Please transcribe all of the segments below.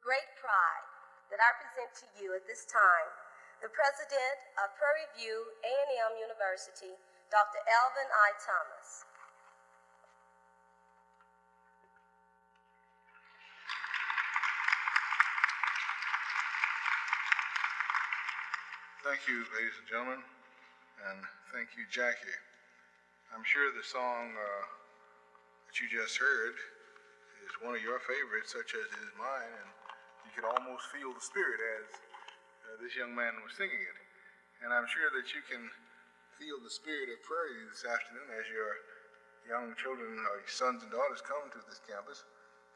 great pride that I present to you at this time the President of Prairie View A&M University, Dr. Alvin I. Thomas. Thank you, ladies and gentlemen, and thank you, Jackie. I'm sure the song that you just heard is one of your favorites, such as it is mine, and you could almost feel the spirit as this young man was singing it. And I'm sure that you can feel the spirit of Prairie View this afternoon as your young children or your sons and daughters come to this campus.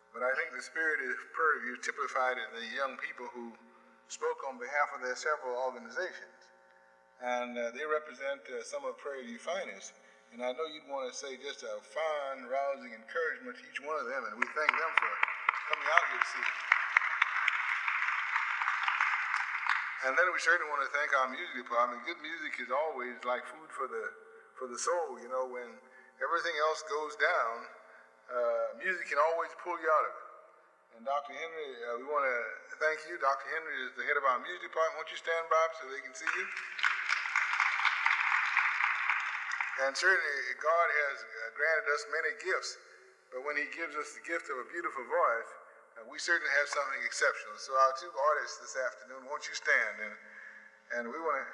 But I think the spirit of Prairie View typified in the young people who spoke on behalf of their several organizations. And they represent some of Prairie View finest. And I know you'd want to say just a fine, rousing encouragement to each one of them, and we thank them for coming out here to see us. And then we certainly want to thank our music department. Good music is always like food for the soul. You know, when everything else goes down, music can always pull you out of it. And Dr. Henry, we want to thank you. Dr. Henry is the head of our music department. Won't you stand by so they can see you? And certainly, God has granted us many gifts, but when He gives us the gift of a beautiful voice, we certainly have something exceptional. So our two artists this afternoon, won't you stand? And we want to...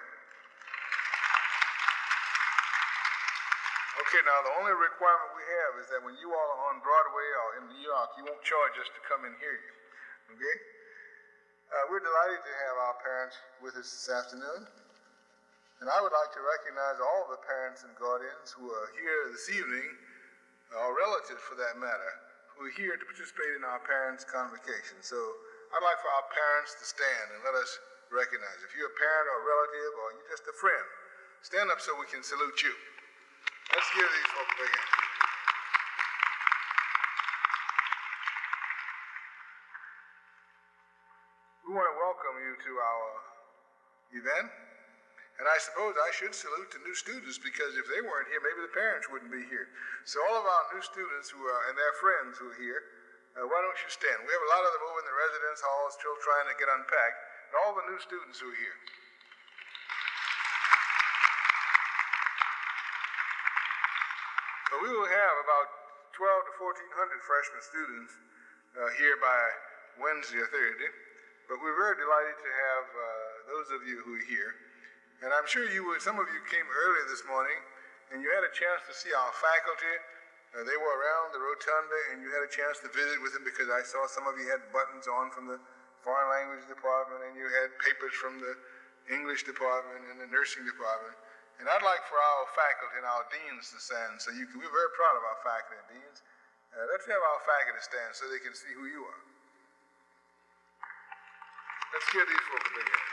Okay, now the only requirement we have is that when you all are on Broadway or in New York, you won't charge us to come and hear you, okay? We're delighted to have our parents with us this afternoon. And I would like to recognize all the parents and guardians who are here this evening, or relatives for that matter, who are here to participate in our Parents Convocation. So I'd like for our parents to stand and let us recognize. If you're a parent or a relative or you're just a friend, stand up so we can salute you. Let's give these folks a big hand. We want to welcome you to our event. And I suppose I should salute the new students, because if they weren't here, maybe the parents wouldn't be here. So all of our new students who are, and their friends who are here, why don't you stand? We have a lot of them over in the residence hall still trying to get unpacked, and all the new students who are here. But we will have about 12 to 1,400 freshman students here by Wednesday or Thursday. But we're very delighted to have those of you who are here. And I'm sure you would, some of you came early this morning and you had a chance to see our faculty. They were around the rotunda and you had a chance to visit with them, because I saw some of you had buttons on from the foreign language department and you had papers from the English department and the nursing department. And I'd like for our faculty and our deans to stand so you can, we're very proud of our faculty and deans. Let's have our faculty stand so they can see who you are. Let's give these folks a big hand.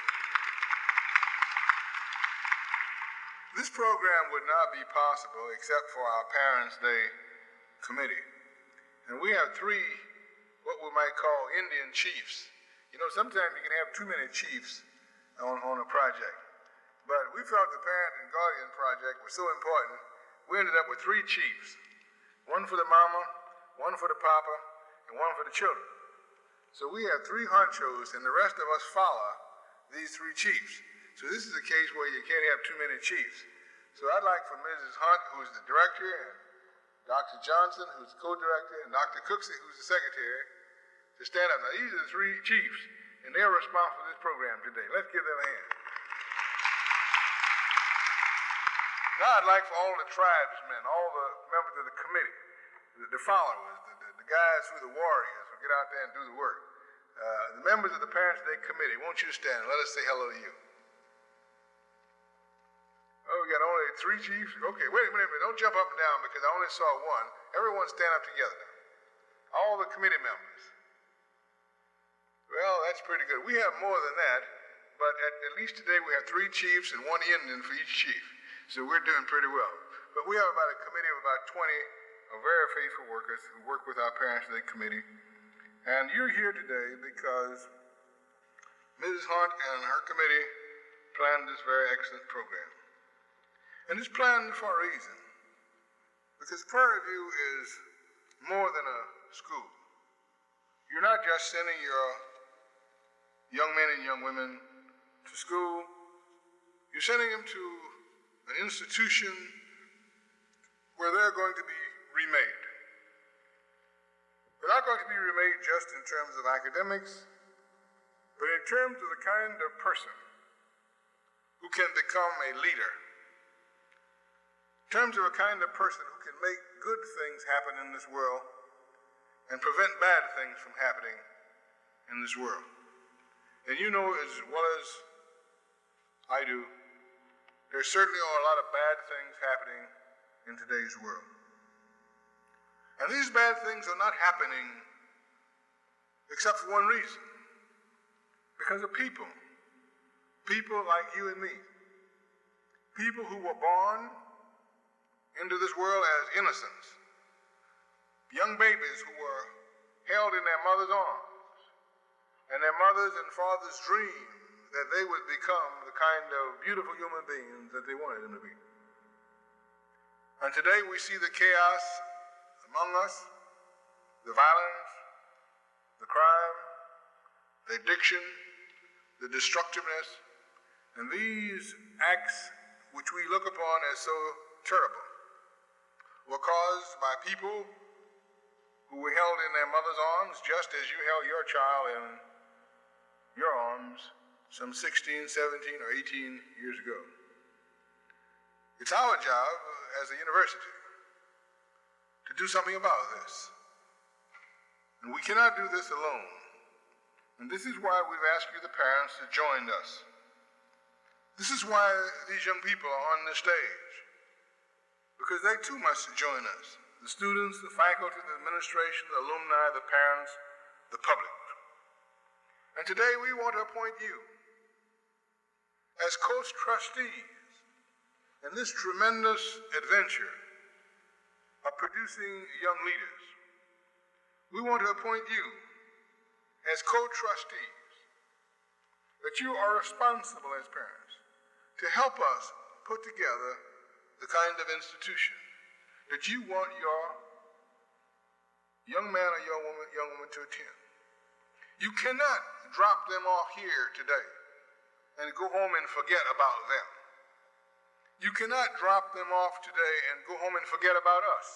This program would not be possible except for our Parents' Day Committee. And we have three, what we might call Indian chiefs. You know, sometimes you can have too many chiefs on a project. But we felt the Parent and Guardian Project was so important, we ended up with three chiefs. One for the mama, one for the papa, and one for the children. So we have three honchos, and the rest of us follow these three chiefs. So this is a case where you can't have too many chiefs. So I'd like for Mrs. Hunt, who's the director, and Dr. Johnson, who's the co-director, and Dr. Cooksey, who's the secretary, to stand up. Now these are the three chiefs, and they're responsible for this program today. Let's give them a hand. Now I'd like for all the tribesmen, all the members of the committee, the followers, the guys who are the warriors who get out there and do the work. The members of the Parents' Day Committee, won't you stand and let us say hello to you. Oh, we got only three chiefs? Okay, wait a minute, don't jump up and down because I only saw one. Everyone stand up together now. All the committee members. Well, that's pretty good. We have more than that, but at least today we have three chiefs and one Indian for each chief. So we're doing pretty well. But we have about a committee of about 20 very faithful workers who work with our Parents' Day Committee. And you're here today because Mrs. Hunt and her committee planned this very excellent program. And it's planned for a reason. Because Prairie View is more than a school. You're not just sending your young men and young women to school. You're sending them to an institution where they're going to be remade. They're not going to be remade just in terms of academics, but in terms of the kind of person who can become a leader, in terms of a kind of person who can make good things happen in this world and prevent bad things from happening in this world. And you know as well as I do, there certainly are a lot of bad things happening in today's world. And these bad things are not happening except for one reason: because of people. People like you and me. People who were born into this world as innocents. Young babies who were held in their mother's arms, and their mothers and fathers dreamed that they would become the kind of beautiful human beings that they wanted them to be. And today we see the chaos among us, the violence, the crime, the addiction, the destructiveness, and these acts which we look upon as so terrible were caused by people who were held in their mother's arms just as you held your child in your arms some 16, 17, or 18 years ago. It's our job as a university to do something about this. And we cannot do this alone. And this is why we've asked you, the parents, to join us. This is why these young people are on this stage, because they too must join us. The students, the faculty, the administration, the alumni, the parents, the public. And today we want to appoint you as co-trustees in this tremendous adventure of producing young leaders. We want to appoint you as co-trustees, that you are responsible as parents to help us put together the kind of institution that you want your young man or young woman to attend. You cannot drop them off here today and go home and forget about them. You cannot drop them off today and go home and forget about us.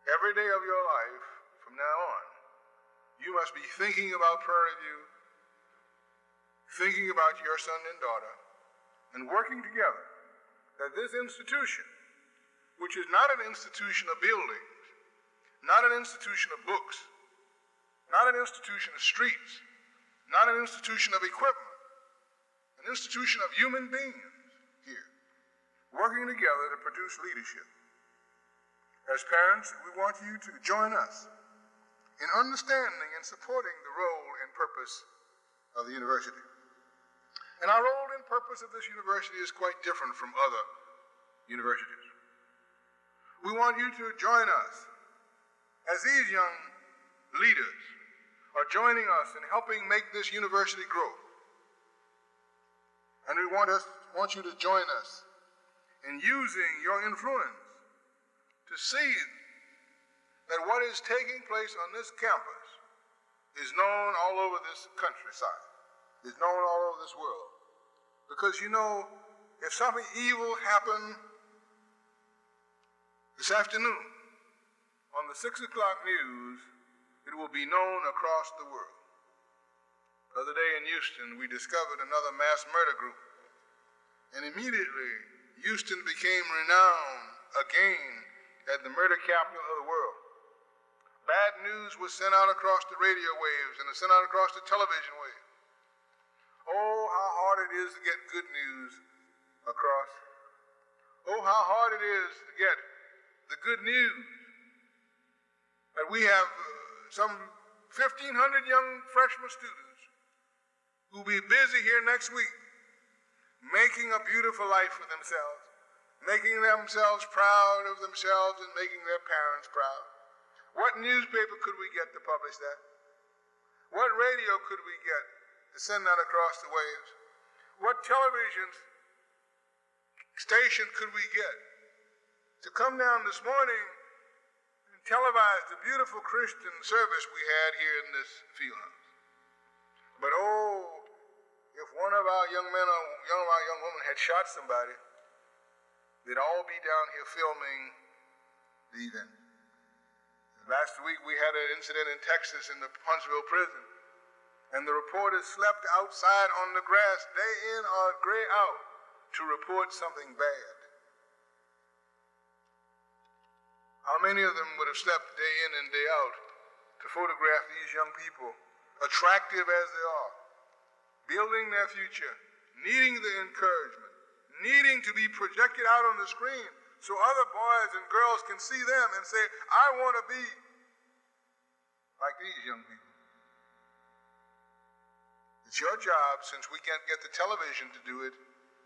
Every day of your life from now on, you must be thinking about Prairie View, thinking about your son and daughter, and working together that this institution, which is not an institution of buildings, not an institution of books, not an institution of streets, not an institution of equipment, an institution of human beings here, working together to produce leadership. As parents, we want you to join us in understanding and supporting the role and purpose of the university. And our role and purpose of this university is quite different from other universities. We want you to join us as these young leaders are joining us in helping make this university grow. And we want you to join us in using your influence to see that what is taking place on this campus is known all over this countryside, is known all over this world. Because you know, if something evil happened this afternoon on the 6 o'clock news, it will be known across the world. The other day in Houston, we discovered another mass murder group. And immediately, Houston became renowned again as the murder capital of the world. Bad news was sent out across the radio waves and sent out across the television waves. Oh, how hard it is to get good news across. Oh, how hard it is to get the good news. And we have some 1,500 young freshman students who will be busy here next week making a beautiful life for themselves, making themselves proud of themselves and making their parents proud. What newspaper could we get to publish that? What radio could we get to send that across the waves? What television station could we get to come down this morning and televised the beautiful Christian service we had here in this field house. But oh, if one of our young men or young women had shot somebody, they'd all be down here filming the event. Last week we had an incident in Texas in the Huntsville prison, and the reporters slept outside on the grass day in or gray out to report something bad. How many of them would have slept day in and day out to photograph these young people, attractive as they are, building their future, needing the encouragement, needing to be projected out on the screen so other boys and girls can see them and say, I want to be like these young people. It's your job, since we can't get the television to do it,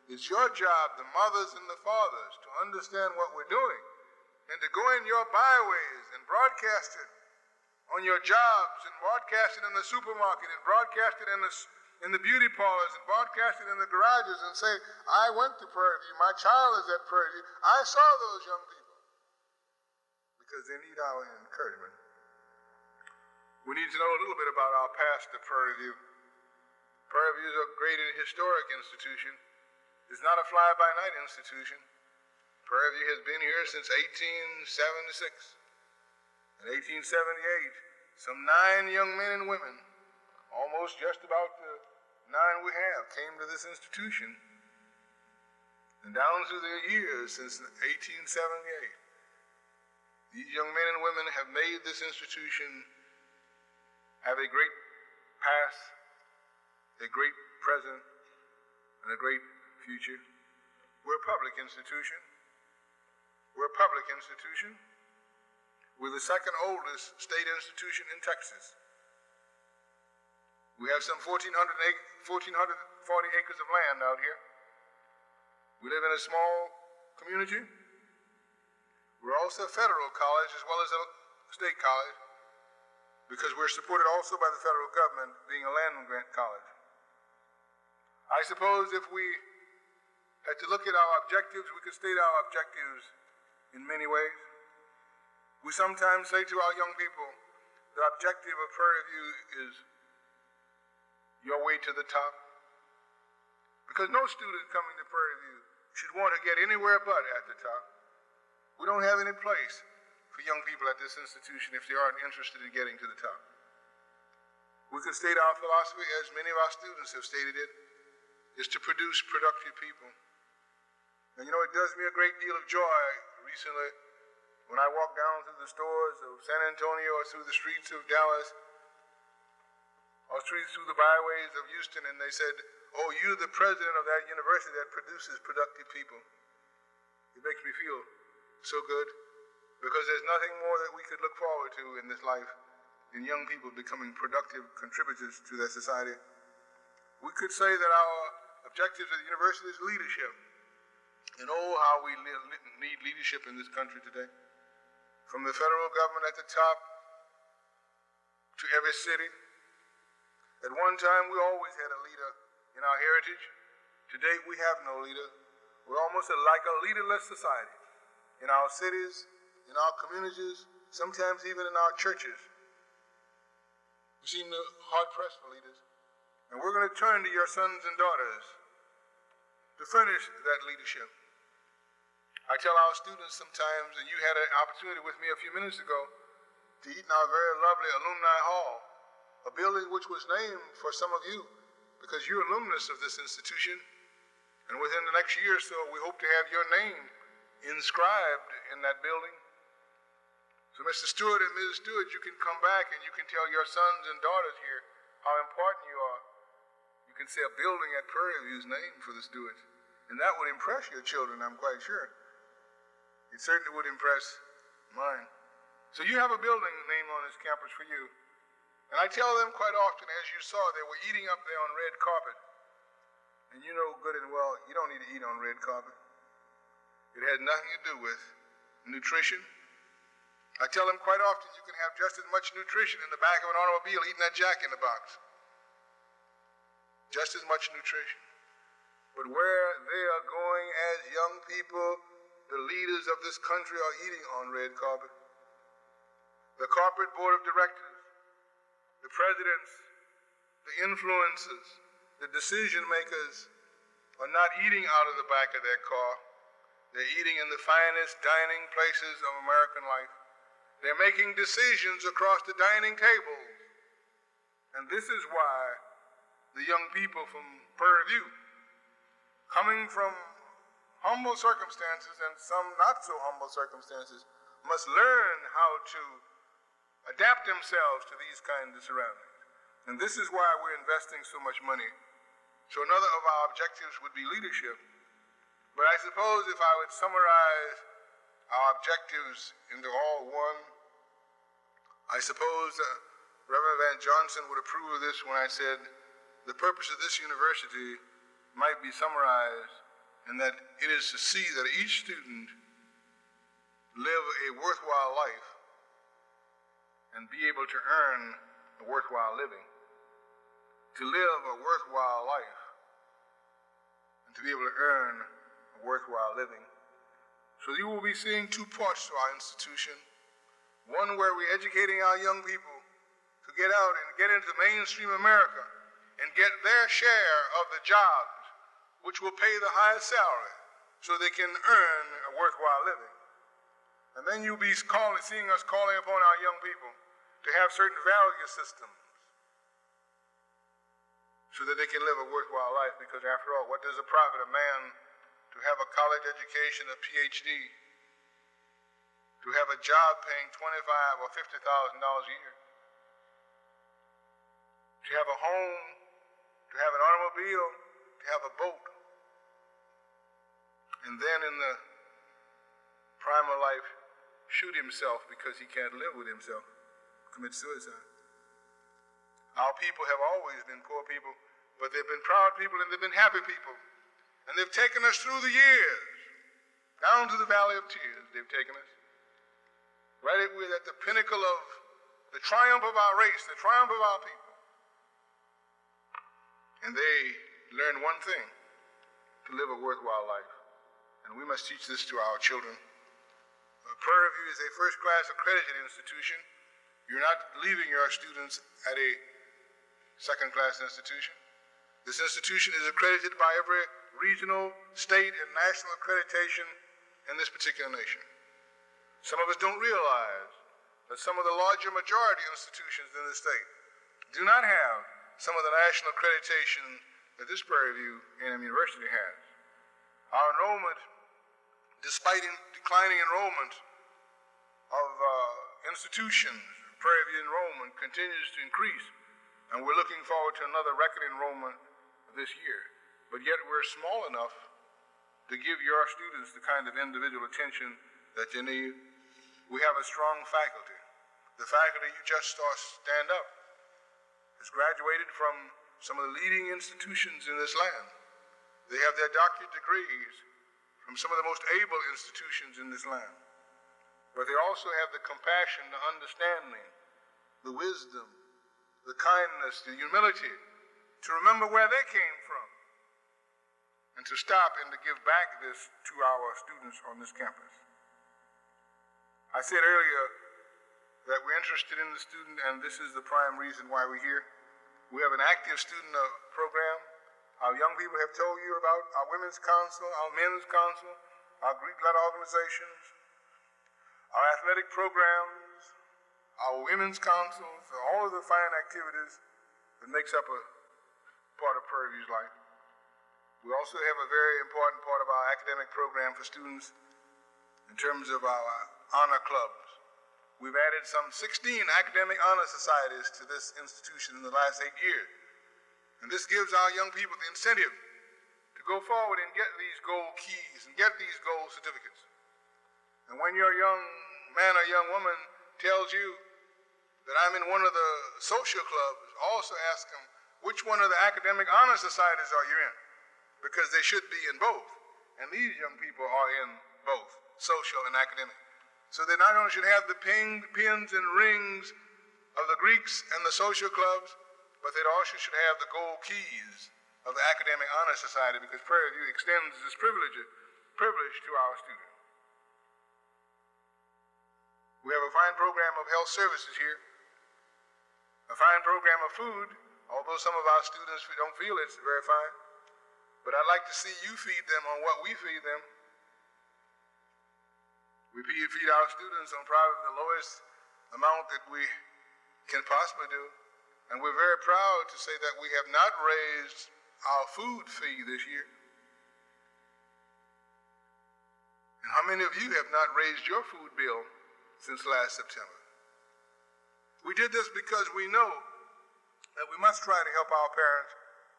it's your job, the mothers and the fathers, to understand what we're doing and to go in your byways and broadcast it on your jobs and broadcast it in the supermarket and broadcast it in the beauty parlors and broadcast it in the garages and say, I went to Prairie View, my child is at Prairie View, I saw those young people. Because they need our encouragement. We need to know a little bit about our past at Prairie View. Prairie View is a great and historic institution. It's not a fly-by-night institution. Prairie View has been here since 1876. In 1878, some 9 young men and women, almost just about the 9 we have, came to this institution. And down through the years since 1878, these young men and women have made this institution have a great past, a great present, and a great future. We're a public institution. We're a public institution. We're the second oldest state institution in Texas. We have some 1,440 acres of land out here. We live in a small community. We're also a federal college as well as a state college, because we're supported also by the federal government, being a land grant college. I suppose if we had to look at our objectives, we could state our objectives in many ways. We sometimes say to our young people, the objective of Prairie View is your way to the top. Because no student coming to Prairie View should want to get anywhere but at the top. We don't have any place for young people at this institution if they aren't interested in getting to the top. We could state our philosophy, as many of our students have stated it, is to produce productive people. And you know, it does me a great deal of joy recently when I walk down through the stores of San Antonio or through the streets of Dallas or through the byways of Houston, and they said, oh, you're the president of that university that produces productive people. It makes me feel so good, because there's nothing more that we could look forward to in this life than young people becoming productive contributors to their society. We could say that our objectives at the university is leadership. And oh, how we need leadership in this country today. From the federal government at the top to every city. At one time, we always had a leader in our heritage. Today, we have no leader. We're almost like a leaderless society. In our cities, in our communities, sometimes even in our churches. We seem hard-pressed for leaders. And we're going to turn to your sons and daughters to furnish that leadership. I tell our students sometimes, and you had an opportunity with me a few minutes ago, to eat in our very lovely alumni hall, a building which was named for some of you, because you're alumnus of this institution. And within the next year or so, we hope to have your name inscribed in that building. So Mr. Stewart and Mrs. Stewart, you can come back and you can tell your sons and daughters here how important you are. You can say a building at Prairie View is named for the Stewarts. And that would impress your children, I'm quite sure. It certainly would impress mine. So you have a building named on this campus for you. And I tell them quite often, as you saw, they were eating up there on red carpet. And you know good and well, you don't need to eat on red carpet. It has nothing to do with nutrition. I tell them quite often, you can have just as much nutrition in the back of an automobile eating that Jack in the Box. Just as much nutrition. But where they are going as young people, the leaders of this country are eating on red carpet. the corporate board of directors, the presidents, the influencers, the decision makers are not eating out of the back of their car. They're eating in the finest dining places of American life. They're making decisions across the dining tables. And this is why the young people from Prairie View, coming from humble circumstances and some not so humble circumstances, must learn how to adapt themselves to these kinds of surroundings. And this is why we're investing so much money. So another of our objectives would be leadership. But I suppose if I would summarize our objectives into all one, I suppose Reverend Van Johnson would approve of this when I said the purpose of this university might be summarized in that it is to see that each student live a worthwhile life and be able to earn a worthwhile living. To live a worthwhile life and to be able to earn a worthwhile living. So you will be seeing two parts to our institution. One where we're educating our young people to get out and get into mainstream America and get their share of the jobs which will pay the highest salary so they can earn a worthwhile living. And then you'll be seeing us calling upon our young people to have certain value systems so that they can live a worthwhile life, because after all, what does it profit a man to have a college education, a PhD, to have a job paying $25,000 or $50,000 a year, to have a home, to have an automobile, to have a boat, and then in the prime of life, shoot himself because he can't live with himself, commit suicide. Our people have always been poor people, but they've been proud people and they've been happy people. And they've taken us through the years, down to the valley of tears they've taken us. Right at, we're at the pinnacle of the triumph of our race, the triumph of our people. And they learn one thing, to live a worthwhile life. And we must teach this to our children. Prairie View is a first-class accredited institution. You're not leaving your students at a second-class institution. This institution is accredited by every regional, state, and national accreditation in this particular nation. Some of us don't realize that some of the larger majority institutions in the state do not have some of the national accreditation that this Prairie View A&M University has. Our enrollment, despite declining enrollment of institutions, Prairie View enrollment continues to increase, and we're looking forward to another record enrollment this year. But yet we're small enough to give your students the kind of individual attention that you need. We have a strong faculty. The faculty you just saw stand up has graduated from some of the leading institutions in this land. They have their doctorate degrees from some of the most able institutions in this land. But they also have the compassion, the understanding, the wisdom, the kindness, the humility to remember where they came from and to stop and to give back this to our students on this campus. I said earlier that we're interested in the student, and this is the prime reason why we're here. We have an active student program. Our young people have told you about our Women's Council, our Men's Council, our Greek-led organizations, our athletic programs, our women's councils, all of the fine activities that makes up a part of Prairie View's life. We also have a very important part of our academic program for students in terms of our honor clubs. We've added some 16 academic honor societies to this institution in the last 8 years. And this gives our young people the incentive to go forward and get these gold keys and get these gold certificates. And when your young man or young woman tells you that I'm in one of the social clubs, also ask them, which one of the academic honor societies are you in? Because they should be in both. And these young people are in both, social and academic. So they not only should have the pins and rings of the Greeks and the social clubs, but they also should have the gold keys of the Academic Honor Society, because Prairie View extends this privilege to our students. We We have a fine program of health services here, a fine program of food, although some of our students don't feel it's very fine. But I'd like to see you feed them on what we feed them. We feed our students on probably the lowest amount that we can possibly do. And we're very proud to say that we have not raised our food fee this year. And how many of you have not raised your food bill since last September? We did this because we know that we must try to help our parents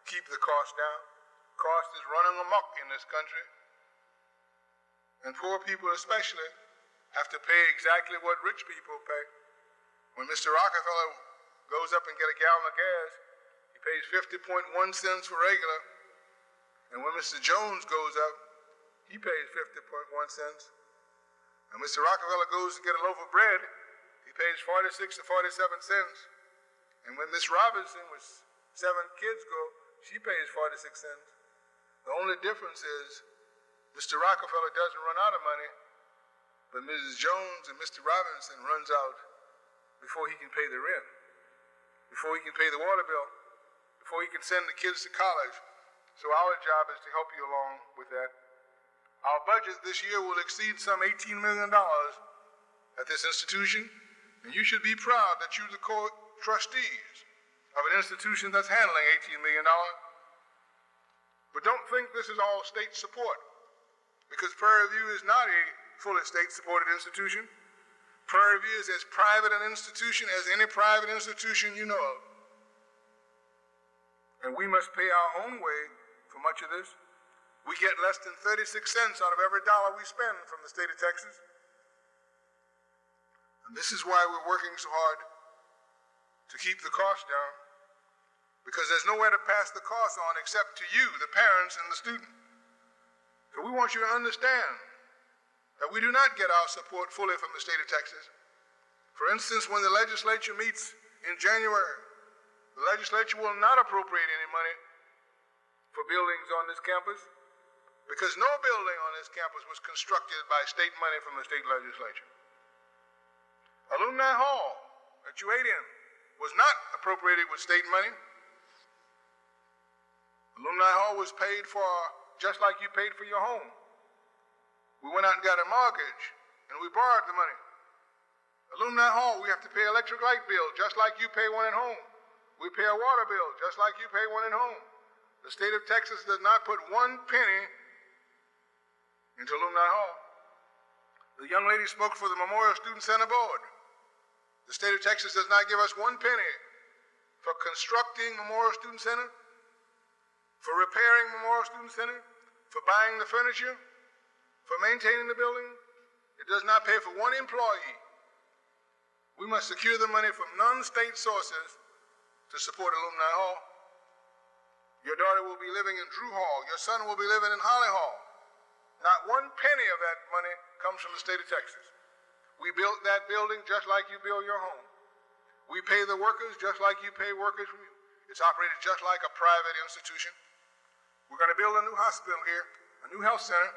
keep the cost down. Cost is running amok in this country. And poor people especially have to pay exactly what rich people pay. When Mr. Rockefeller goes up and get a gallon of gas, he pays 50.1 cents for regular. And when Mr. Jones goes up, he pays 50.1 cents. And Mr. Rockefeller goes to get a loaf of bread, he pays 46 to 47 cents. And when Miss Robinson, with 7 kids go, she pays 46 cents. The only difference is Mr. Rockefeller doesn't run out of money, but Mrs. Jones and Mr. Robinson runs out before he can pay the rent, before he can pay the water bill, before he can send the kids to college. So our job is to help you along with that. Our budget this year will exceed some $18 million at this institution, and you should be proud that you're the co-trustees of an institution that's handling $18 million. But don't think this is all state support, because Prairie View is not a fully state-supported institution. Prairie View is as private an institution as any private institution you know of. And we must pay our own way for much of this. We get less than 36 cents out of every dollar we spend from the state of Texas. And this is why we're working so hard to keep the cost down, because there's nowhere to pass the cost on except to you, the parents and the student. So we want you to understand that we do not get our support fully from the state of Texas. For instance, when the legislature meets in January, the legislature will not appropriate any money for buildings on this campus, because no building on this campus was constructed by state money from the state legislature. Alumni Hall that you ate in was not appropriated with state money. Alumni Hall was paid for just like you paid for your home. We went out and got a mortgage, and we borrowed the money. Alumni Hall, we have to pay electric light bill just like you pay one at home. We pay a water bill just like you pay one at home. The state of Texas does not put 1 penny into Alumni Hall. The young lady spoke for the Memorial Student Center Board. The state of Texas does not give us 1 penny for constructing Memorial Student Center, for repairing Memorial Student Center, for buying the furniture, for maintaining the building. It does not pay for 1 employee. We must secure the money from non-state sources to support Alumni Hall. Your daughter will be living in Drew Hall. Your son will be living in Holly Hall. Not 1 penny of that money comes from the state of Texas. We built that building just like you build your home. We pay the workers just like you pay workers from you. It's operated just like a private institution. We're going to build a new hospital here, a new health center.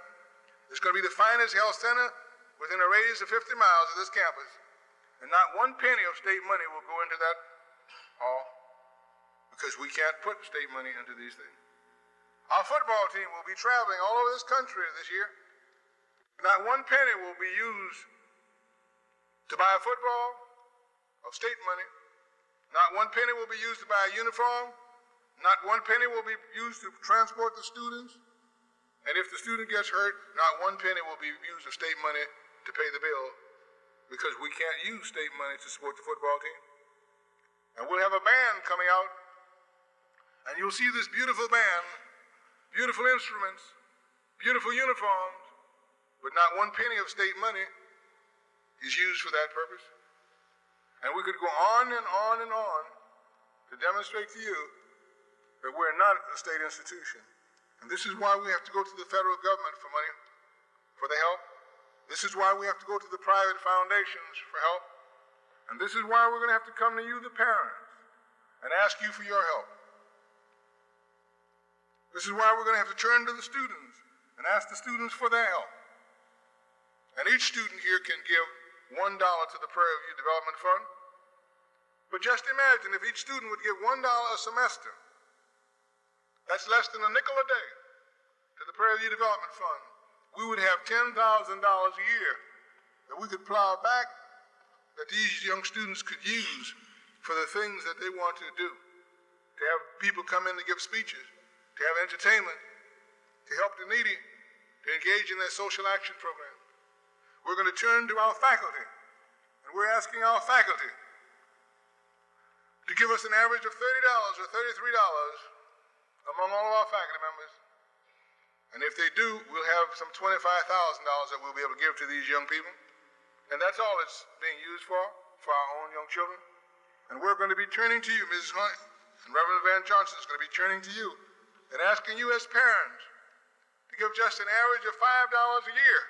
It's going to be the finest health center within a radius of 50 miles of this campus. And not 1 penny of state money will go into that hall, because we can't put state money into these things. Our football team will be traveling all over this country this year. Not 1 penny will be used to buy a football of state money. Not 1 penny will be used to buy a uniform. Not 1 penny will be used to transport the students. And if the student gets hurt, not 1 penny will be used of state money to pay the bill, because we can't use state money to support the football team. And we'll have a band coming out, and you'll see this beautiful band, beautiful instruments, beautiful uniforms, but not 1 penny of state money is used for that purpose. And we could go on and on and on to demonstrate to you that we're not a state institution. And this is why we have to go to the federal government for money, for the help. This is why we have to go to the private foundations for help. And this is why we're going to have to come to you, the parents, and ask you for your help. This is why we're going to have to turn to the students and ask the students for their help. And each student here can give $1 to the Prairie View Development Fund. But just imagine if each student would give $1 a semester. That's less than a nickel a day to the Prairie View Development Fund. We would have $10,000 a year that we could plow back that these young students could use for the things that they want to do, to have people come in to give speeches, to have entertainment, to help the needy, to engage in their social action program. We're going to turn to our faculty, and we're asking our faculty to give us an average of $30 or $33 among all of our faculty members. And if they do, we'll have some $25,000 that we'll be able to give to these young people. And that's all it's being used for our own young children. And we're going to be turning to you, Mrs. Hunt, and Reverend Van Johnson is going to be turning to you and asking you as parents to give just an average of $5 a year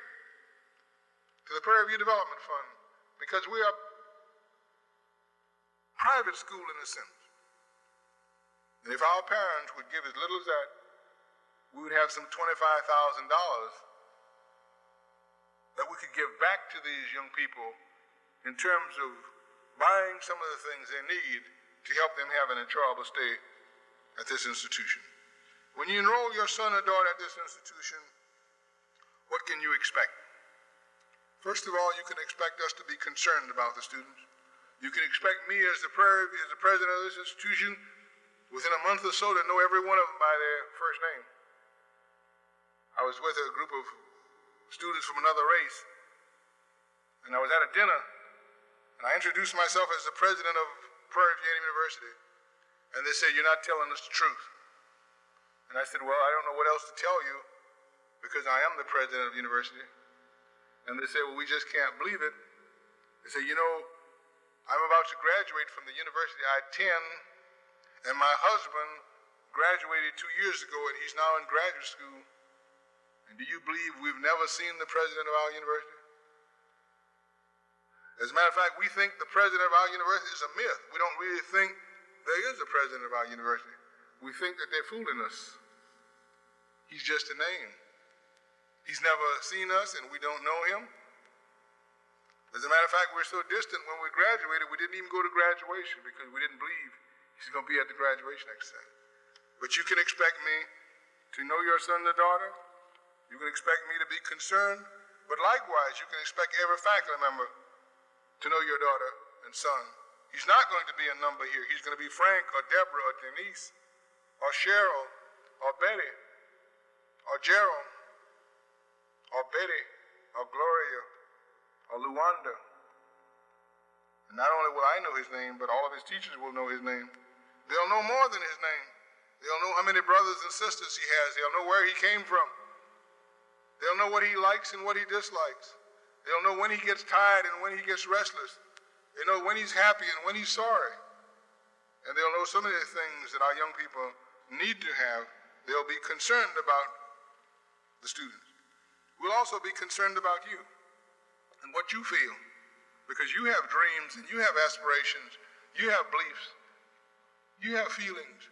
to the Prairie View Development Fund, because we are private school in a sense. And if our parents would give as little as that, we would have some $25,000 that we could give back to these young people in terms of buying some of the things they need to help them have an enjoyable stay at this institution. When you enroll your son or daughter at this institution, what can you expect? First of all, you can expect us to be concerned about the students. You can expect me as the president of this institution within a month or so to know every one of them by their first name. I was with a group of students from another race, and I was at a dinner, and I introduced myself as the president of Prairie View University, and they said, "You're not telling us the truth." And I said, "Well, I don't know what else to tell you, because I am the president of the university." And they said, "Well, we just can't believe it." They said, "You know, I'm about to graduate from the university I attend, and my husband graduated 2 years ago, and he's now in graduate school. And do you believe we've never seen the president of our university?" As a matter of fact, we think the president of our university is a myth. We don't really think there is a president of our university. We think that they're fooling us. He's just a name. He's never seen us, and we don't know him. As a matter of fact, we're so distant. When we graduated, we didn't even go to graduation because we didn't believe he's going to be at the graduation exercise. But you can expect me to know your son or daughter. You can expect me to be concerned. But likewise, you can expect every faculty member to know your daughter and son. He's not going to be a number here. He's going to be Frank or Deborah or Denise or Cheryl or Betty or Gerald or Betty or Gloria or Luanda. And not only will I know his name, but all of his teachers will know his name. They'll know more than his name. They'll know how many brothers and sisters he has. They'll know where he came from. They'll know what he likes and what he dislikes. They'll know when he gets tired and when he gets restless. They know when he's happy and when he's sorry. And they'll know so many things that our young people need to have. They'll be concerned about the students. We'll also be concerned about you and what you feel, because you have dreams and you have aspirations. You have beliefs. You have feelings.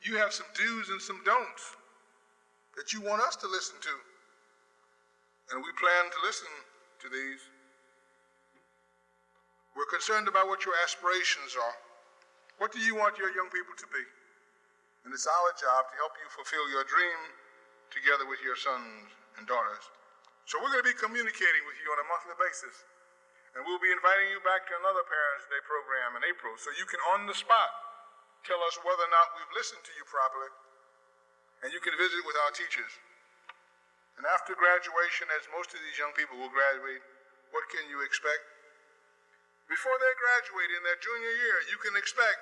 You have some do's and some don'ts that you want us to listen to. And we plan to listen to these. We're concerned about what your aspirations are. What do you want your young people to be? And it's our job to help you fulfill your dream together with your sons and daughters. So we're going to be communicating with you on a monthly basis. And we'll be inviting you back to another Parents' Day program in April, so you can on the spot tell us whether or not we've listened to you properly. And you can visit with our teachers. And after graduation, as most of these young people will graduate, what can you expect? Before they graduate in their junior year, you can expect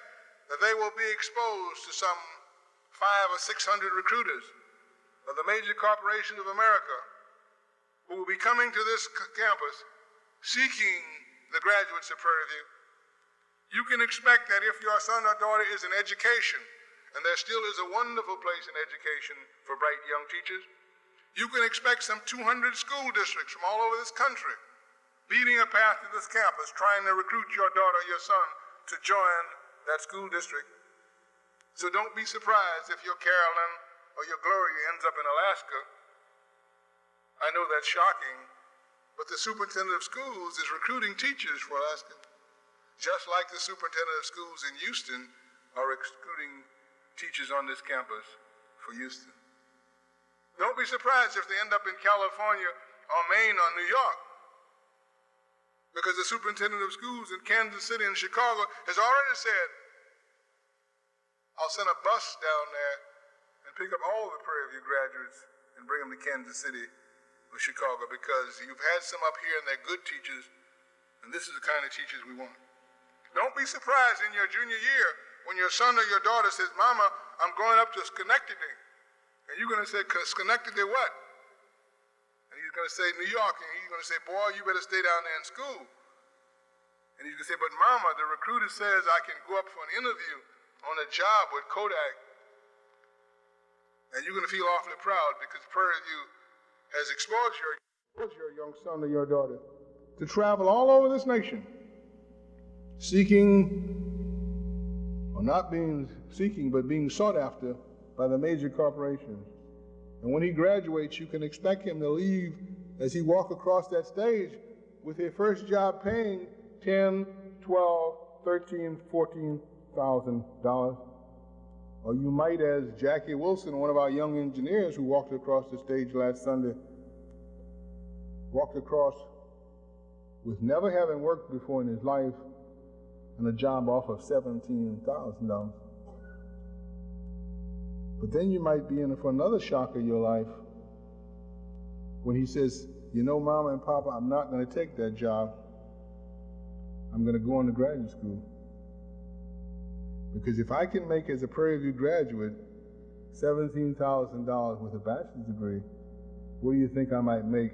that they will be exposed to some 500 or 600 recruiters of the major corporations of America who will be coming to this campus seeking the graduates of Prairie View. You can expect that if your son or daughter is in education, and there still is a wonderful place in education for bright young teachers, you can expect some 200 school districts from all over this country beating a path to this campus, trying to recruit your daughter or your son to join that school district. So don't be surprised if your Carolyn or your Gloria ends up in Alaska. I know that's shocking, but the superintendent of schools is recruiting teachers for Alaska, just like the superintendent of schools in Houston are recruiting teachers on this campus for Houston. Don't be surprised if they end up in California or Maine or New York, because the superintendent of schools in Kansas City and Chicago has already said, I'll send a bus down there and pick up all the Prairie View graduates and bring them to Kansas City or Chicago, because you've had some up here and they're good teachers, and this is the kind of teachers we want. Don't be surprised in your junior year when your son or your daughter says, Mama, I'm going up to Schenectady. And you're going to say, Schenectady what? And he's going to say, New York. And he's going to say, boy, you better stay down there in school. And he's going to say, but Mama, the recruiter says I can go up for an interview on a job with Kodak. And you're going to feel awfully proud because Prairie View has exposed your young son or your daughter to travel all over this nation, seeking, or not being seeking, but being sought after by the major corporations. And when he graduates, you can expect him to leave as he walks across that stage with his first job paying $10, $12, $13, $14,000. Or you might, as Jackie Wilson, one of our young engineers who walked across the stage last Sunday, walked across with never having worked before in his life and a job offer of $17,000. But then you might be in for another shock of your life when he says, you know, Mama and Papa, I'm not going to take that job. I'm going to go on to graduate school. Because if I can make, as a Prairie View graduate, $17,000 with a bachelor's degree, what do you think I might make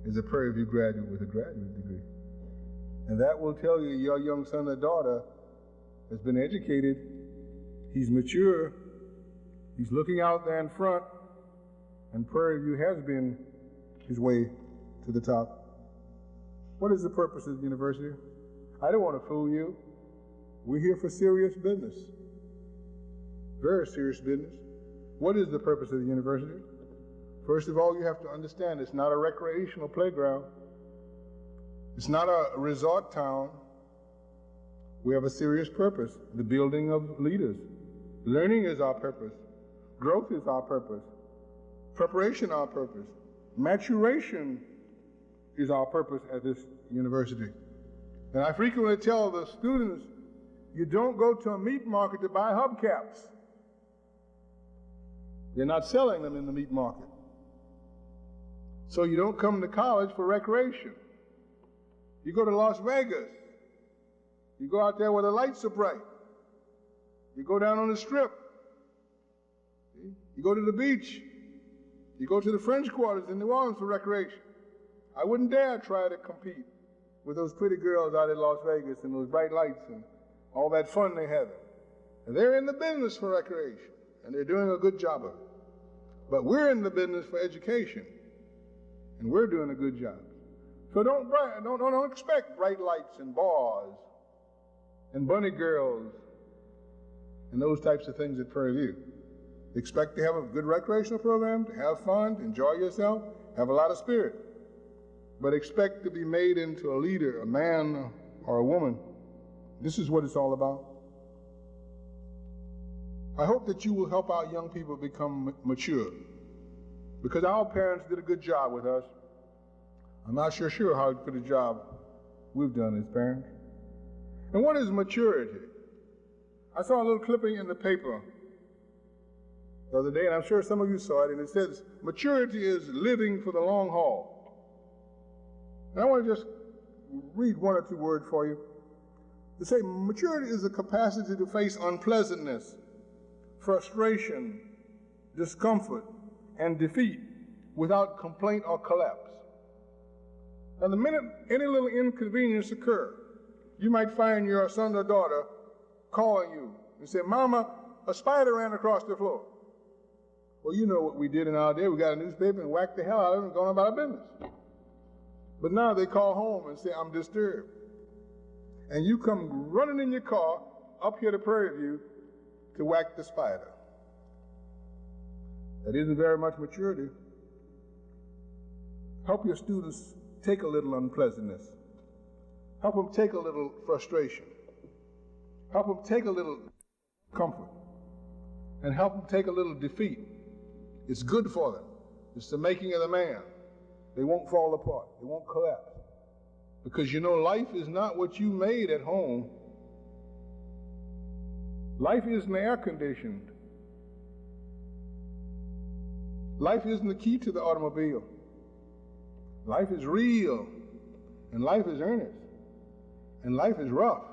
as a Prairie View graduate with a graduate degree? And that will tell you your young son or daughter has been educated, he's mature, he's looking out there in front, and Prairie View has been his way to the top. What is the purpose of the university? I don't want to fool you. We're here for serious business, very serious business. What is the purpose of the university? First of all, you have to understand it's not a recreational playground. It's not a resort town. We have a serious purpose, the building of leaders. Learning is our purpose. Growth is our purpose. Preparation our purpose. Maturation is our purpose at this university. And I frequently tell the students, you don't go to a meat market to buy hubcaps. They're not selling them in the meat market. So you don't come to college for recreation. You go to Las Vegas. You go out there where the lights are bright. You go down on the strip. You go to the beach. You go to the French Quarters in New Orleans for recreation. I wouldn't dare try to compete with those pretty girls out in Las Vegas and those bright lights and all that fun they have. And they're in the business for recreation, and they're doing a good job of it. But we're in the business for education, and we're doing a good job. So don't expect bright lights and bars and bunny girls and those types of things at Prairie View. Expect to have a good recreational program, to have fun, to enjoy yourself, have a lot of spirit. But expect to be made into a leader, a man or a woman. This is what it's all about. I hope that you will help our young people become mature, because our parents did a good job with us. I'm not sure how good a job we've done as parents. And what is maturity? I saw a little clipping in the paper the other day, and I'm sure some of you saw it, and it says, maturity is living for the long haul. And I want to just read one or two words for you. They say maturity is the capacity to face unpleasantness, frustration, discomfort, and defeat without complaint or collapse. Now, the minute any little inconvenience occurs, you might find your son or daughter calling you and say, Mama, a spider ran across the floor. Well, you know what we did in our day. We got a newspaper and whacked the hell out of them and gone about our business. But now they call home and say, I'm disturbed. And you come running in your car up here to Prairie View to whack the spider. That isn't very much maturity. Help your students take a little unpleasantness. Help them take a little frustration. Help them take a little comfort. And help them take a little defeat. It's good for them. It's the making of the man. They won't fall apart. They won't collapse. Because you know, life is not what you made at home. Life isn't air conditioned. Life isn't the key to the automobile. Life is real, and life is earnest, and life is rough.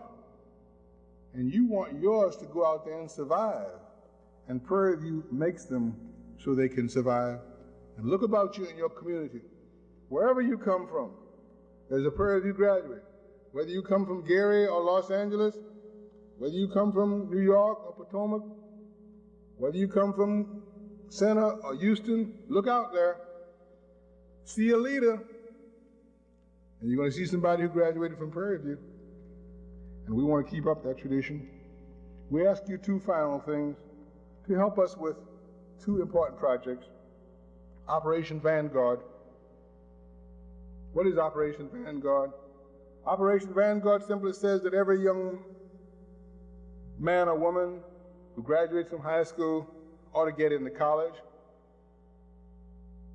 And you want yours to go out there and survive. And Prairie View makes them so they can survive. And look about you in your community. Wherever you come from, there's a Prairie View graduate. Whether you come from Gary or Los Angeles, whether you come from New York or Potomac, whether you come from Santa or Houston, look out there. See a leader, and you're going to see somebody who graduated from Prairie View. And we want to keep up that tradition. We ask you two final things to help us with two important projects. Operation Vanguard. What is Operation Vanguard? Operation Vanguard simply says that every young man or woman who graduates from high school ought to get into college.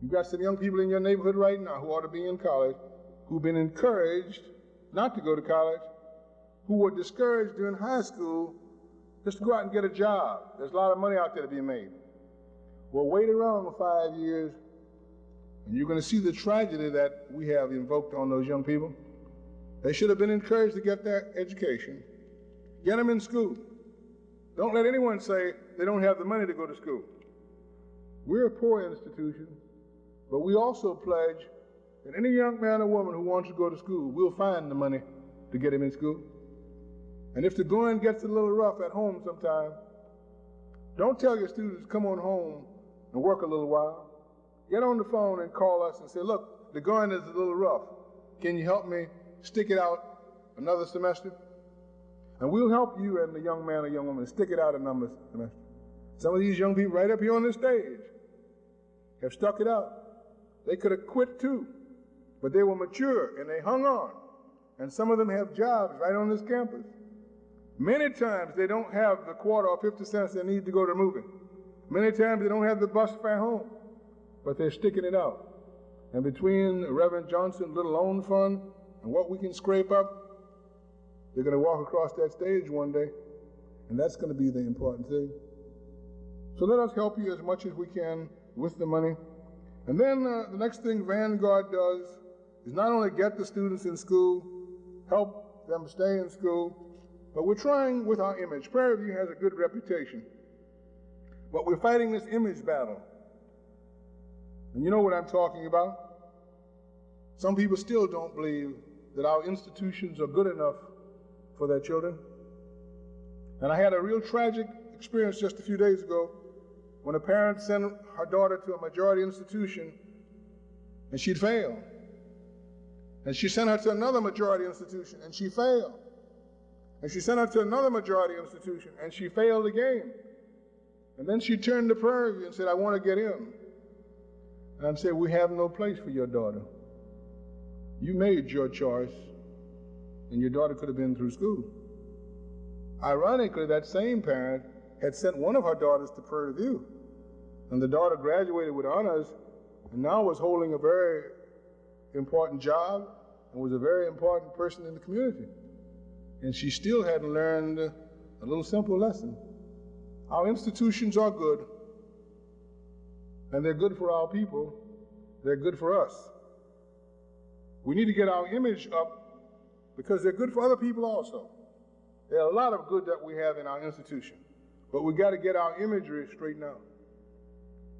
You've got some young people in your neighborhood right now who ought to be in college, who've been encouraged not to go to college, who were discouraged during high school just to go out and get a job. There's a lot of money out there to be made. Well, wait around for 5 years, and you're going to see the tragedy that we have invoked on those young people. They should have been encouraged to get their education. Get them in school. Don't let anyone say they don't have the money to go to school. We're a poor institution, but we also pledge that any young man or woman who wants to go to school, we'll find the money to get him in school. And if the going gets a little rough at home sometime, don't tell your students, come on home and work a little while. Get on the phone and call us and say, look, the going is a little rough. Can you help me stick it out another semester? And we'll help you and the young man or young woman stick it out another semester. Some of these young people right up here on this stage have stuck it out. They could have quit too, but they were mature and they hung on. And some of them have jobs right on this campus. Many times they don't have the quarter or 50 cents they need to go to moving. Many times they don't have the bus fare home, but they're sticking it out. And between Reverend Johnson's little loan fund and what we can scrape up, they're going to walk across that stage one day, and that's going to be the important thing. So let us help you as much as we can with the money. And then the next thing Vanguard does is not only get the students in school, help them stay in school, but we're trying with our image. Prairie View has a good reputation, but we're fighting this image battle. And you know what I'm talking about? Some people still don't believe that our institutions are good enough for their children. And I had a real tragic experience just a few days ago when a parent sent her daughter to a majority institution and she'd failed. And she sent her to another majority institution and she failed. And she sent her to another majority institution and she failed again. And then she turned to Prairie View and said, I want to get in. And I said, we have no place for your daughter. You made your choice, and your daughter could have been through school. Ironically, that same parent had sent one of her daughters to Prairie View, and the daughter graduated with honors and now was holding a very important job and was a very important person in the community. And she still hadn't learned a little simple lesson. Our institutions are good, and they're good for our people. They're good for us. We need to get our image up because they're good for other people also. There are a lot of good that we have in our institution, but we got to get our imagery straightened out.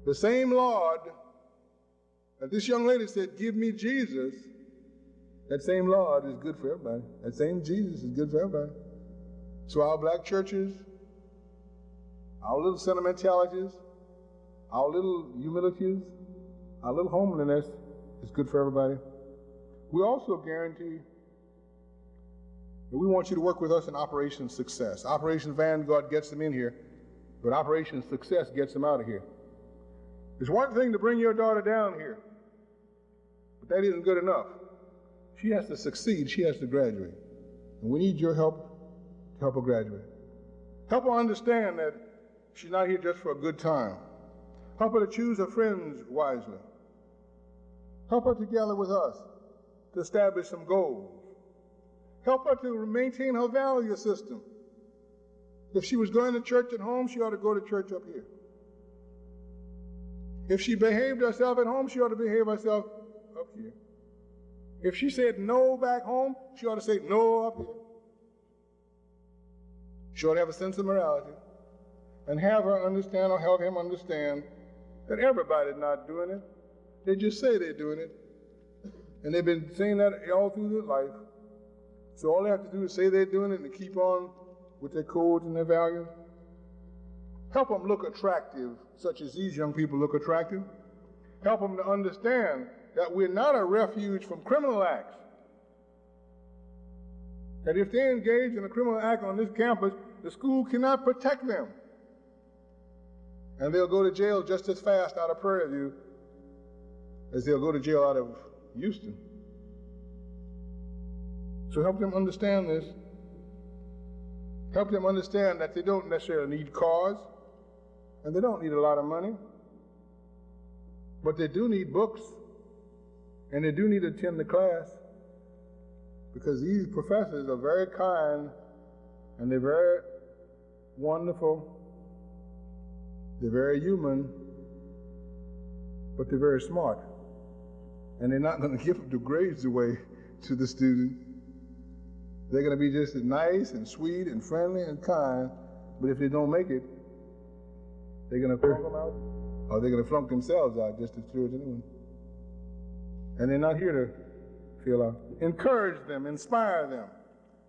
The same Lord that this young lady said, give me Jesus, that same Lord is good for everybody. That same Jesus is good for everybody. So our black churches, our little sentimentalities, our little humilities, our little homeliness is good for everybody. We also guarantee that we want you to work with us in Operation Success. Operation Vanguard gets them in here, but Operation Success gets them out of here. It's one thing to bring your daughter down here, but that isn't good enough. She has to succeed. She has to graduate. And we need your help to help her graduate. Help her understand that she's not here just for a good time. Help her to choose her friends wisely. Help her together with us to establish some goals. Help her to maintain her value system. If she was going to church at home, she ought to go to church up here. If she behaved herself at home, she ought to behave herself up here. If she said no back home, she ought to say no up here. She ought to have a sense of morality and have her understand or help him understand that everybody's not doing it. They just say they're doing it. And they've been saying that all through their life. So all they have to do is say they're doing it and keep on with their codes and their values. Help them look attractive, such as these young people look attractive. Help them to understand that we're not a refuge from criminal acts. That if they engage in a criminal act on this campus, the school cannot protect them. And they'll go to jail just as fast out of Prairie View as they'll go to jail out of Houston. So help them understand this. Help them understand that they don't necessarily need cars, and they don't need a lot of money, but they do need books, and they do need to attend the class, because these professors are very kind, and they're very wonderful, they're very human, but they're very smart. And they're not going to give the grades away to the student. They're going to be just as nice and sweet and friendly and kind, but if they don't make it, they're going to flunk them out, or they're going to flunk themselves out just as true as anyone. And they're not here to feel out. Encourage them, inspire them,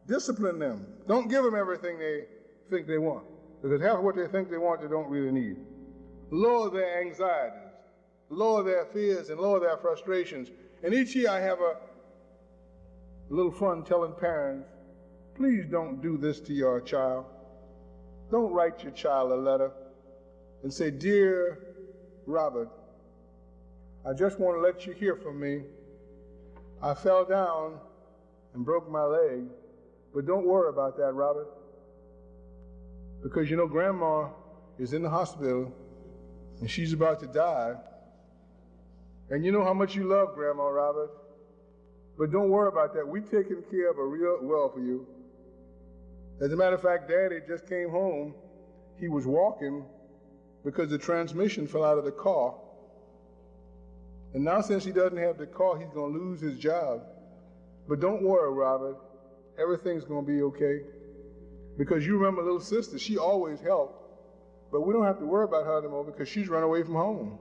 discipline them. Don't give them everything they think they want, because half of what they think they want they don't really need. Lower their anxieties, lower their fears, and lower their frustrations. And each year I have a little fun telling parents, please don't do this to your child. Don't write your child a letter and say, dear Robert, I just want to let you hear from me. I fell down and broke my leg, but don't worry about that, Robert. Because you know, Grandma is in the hospital and she's about to die. And you know how much you love Grandma, Robert. But don't worry about that. We've taken care of her real well for you. As a matter of fact, Daddy just came home. He was walking because the transmission fell out of the car. And now since he doesn't have the car, he's going to lose his job. But don't worry, Robert. Everything's going to be okay. Because you remember little sister, she always helped. But we don't have to worry about her anymore because she's run away from home.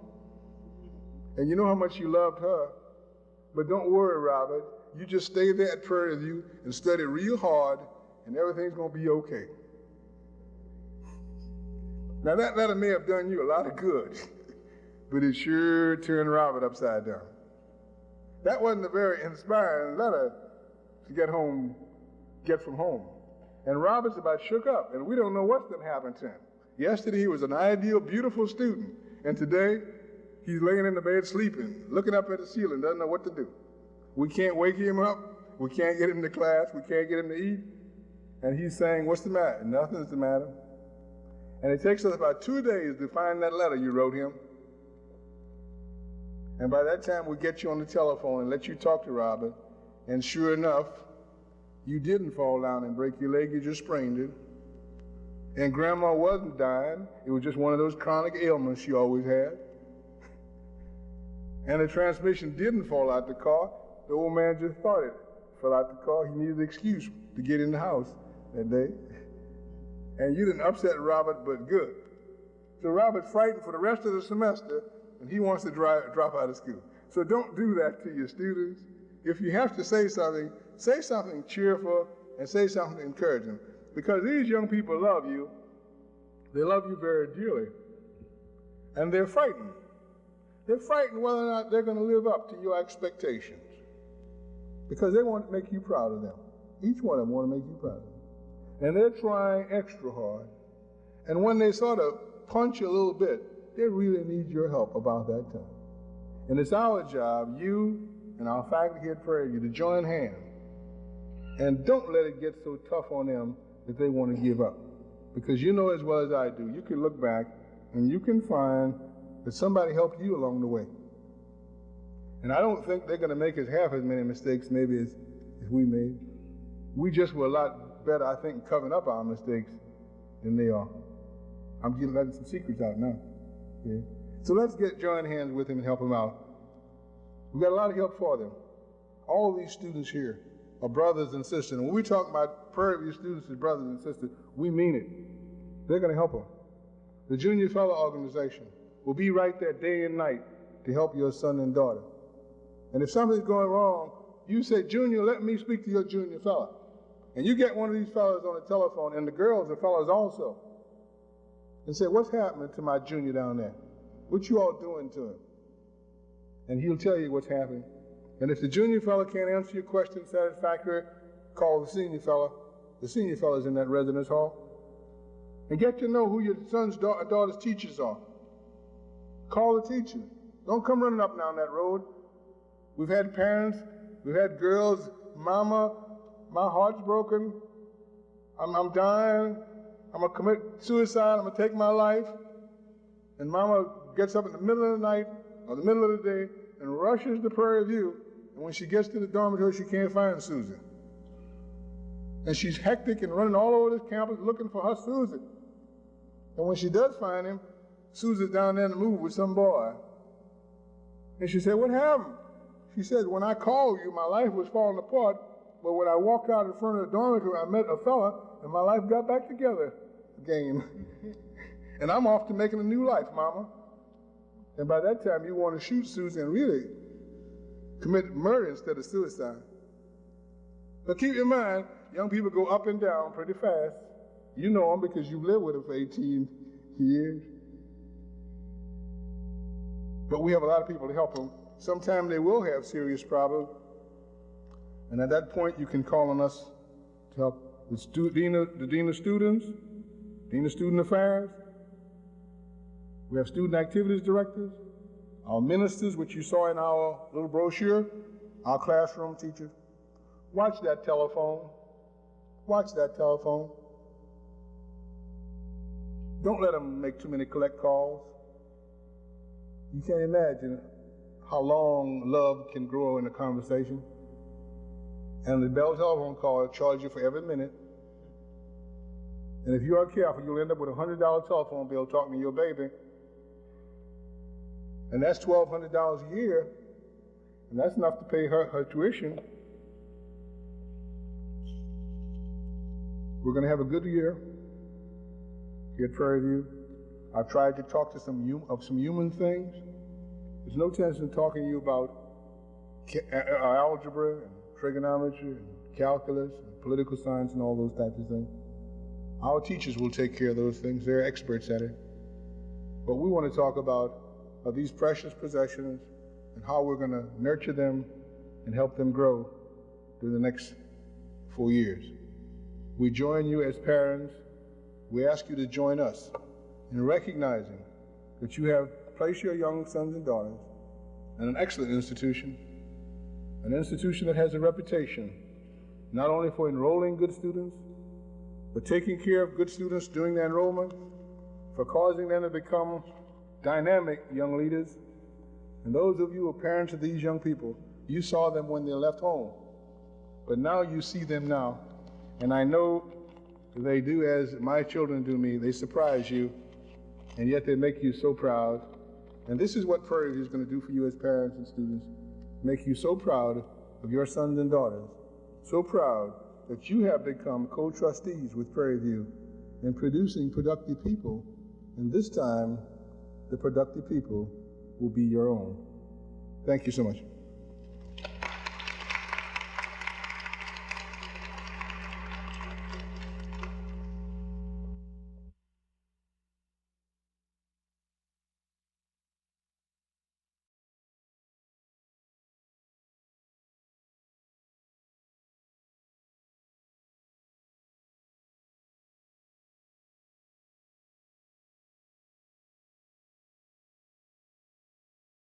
And you know how much you loved her. But don't worry, Robert. You just stay there at Prairie View and study real hard, and everything's going to be okay. Now, that letter may have done you a lot of good, but it sure turned Robert upside down. That wasn't a very inspiring letter to get from home. And Robert's about shook up, and we don't know what's going to happen to him. Yesterday, he was an ideal, beautiful student, and today, he's laying in the bed sleeping, looking up at the ceiling, doesn't know what to do. We can't wake him up. We can't get him to class. We can't get him to eat. And he's saying, what's the matter? Nothing's the matter. And it takes us about 2 days to find that letter you wrote him. And by that time, we get you on the telephone and let you talk to Robert. And sure enough, you didn't fall down and break your leg. You just sprained it. And Grandma wasn't dying. It was just one of those chronic ailments she always had. And the transmission didn't fall out the car. The old man just thought it fell out the car. He needed an excuse to get in the house that day. And you didn't upset Robert, but good. So Robert's frightened for the rest of the semester, and he wants to drop out of school. So don't do that to your students. If you have to say something cheerful and say something encouraging. Because these young people love you. They love you very dearly. And they're frightened. They're frightened whether or not they're going to live up to your expectations. Because they want to make you proud of them. Each one of them want to make you proud of them. And they're trying extra hard. And when they sort of punch a little bit, they really need your help about that time. And it's our job, you and our faculty here at Prairie View to join hands. And don't let it get so tough on them that they want to give up. Because you know as well as I do, you can look back and you can find that somebody helped you along the way. And I don't think they're going to make us half as many mistakes maybe as we made. We just were a lot better, I think, covering up our mistakes than they are. I'm letting some secrets out now. Yeah. So let's join hands with him and help him out. We've got a lot of help for them. All of these students here are brothers and sisters. And when we talk about Prairie View students as brothers and sisters, we mean it. They're going to help them. The Junior Fellow Organization will be right there day and night to help your son and daughter. And if something's going wrong, you say, Junior, let me speak to your junior fellow. And you get one of these fellows on the telephone, and the girls are fellows also, and say, what's happening to my junior down there? What you all doing to him? And he'll tell you what's happening. And if the junior fellow can't answer your question satisfactorily, call the senior fellow. The senior fellow's in that residence hall. And get to know who your son's daughter's teachers are. Call the teacher. Don't come running up and down that road. We've had parents, we've had girls, Mama, my heart's broken. I'm dying. I'm going to commit suicide. I'm going to take my life. And Mama gets up in the middle of the night or the middle of the day and rushes to Prairie View. And when she gets to the dormitory, she can't find Susan. And she's hectic and running all over this campus looking for her Susan. And when she does find him, Susan's down there in the move with some boy. And she said, what happened? She said, when I called you, my life was falling apart, but when I walked out in front of the dormitory, I met a fella, and my life got back together again. And I'm off to making a new life, Mama. And by that time, you want to shoot Susan and really commit murder instead of suicide. But keep in mind, young people go up and down pretty fast. You know them because you've lived with them for 18 years. But we have a lot of people to help them. Sometimes they will have serious problems. And at that point, you can call on us to help the Dean of Students, Dean of Student Affairs. We have student activities directors, our ministers, which you saw in our little brochure, our classroom teachers. Watch that telephone. Watch that telephone. Don't let them make too many collect calls. You can't imagine how long love can grow in a conversation. And the Bell telephone call will charge you for every minute. And if you aren't careful, you'll end up with a $100 telephone bill talking to your baby. And that's $1,200 a year. And that's enough to pay her tuition. We're going to have a good year here at Prairie View. I've tried to talk to some human things. There's no sense in talking to you about algebra and trigonometry and calculus and political science and all those types of things. Our teachers will take care of those things. They're experts at it. But we want to talk about these precious possessions and how we're going to nurture them and help them grow through the next 4 years. We join you as parents. We ask you to join us in recognizing that you have placed your young sons and daughters in an excellent institution, an institution that has a reputation not only for enrolling good students, but taking care of good students during their enrollment, for causing them to become dynamic young leaders. And those of you who are parents of these young people, you saw them when they left home, but now you see them now. And I know they do as my children do me. They surprise you, and yet they make you so proud. And this is what Prairie View is going to do for you as parents and students, make you so proud of your sons and daughters, so proud that you have become co-trustees with Prairie View in producing productive people. And this time, the productive people will be your own. Thank you so much.